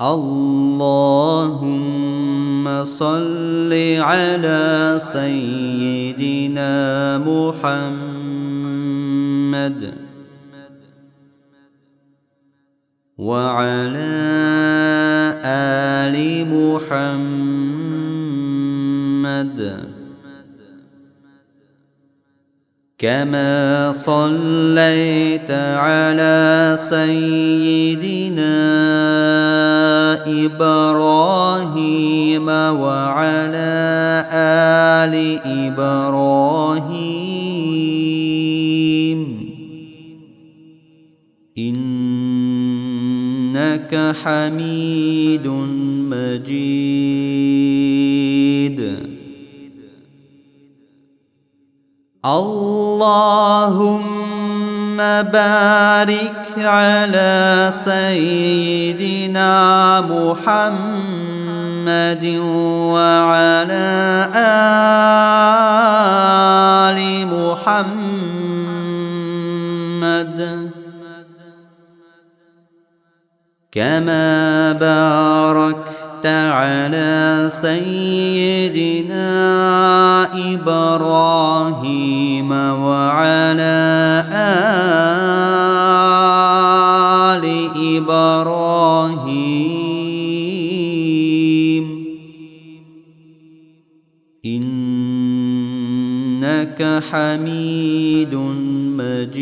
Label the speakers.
Speaker 1: اللهم صل على سيدنا محمد وعلى آل محمد كما صليت على سيدنا إبراهيم وعلى آل إبراهيم إنك حميد مجيد. اللهم بارك على سيدنا محمد وعلى آل محمد كما باركت على سيدنا إبراهيم وعلى آل إبراهيم إنك حميد مجيد.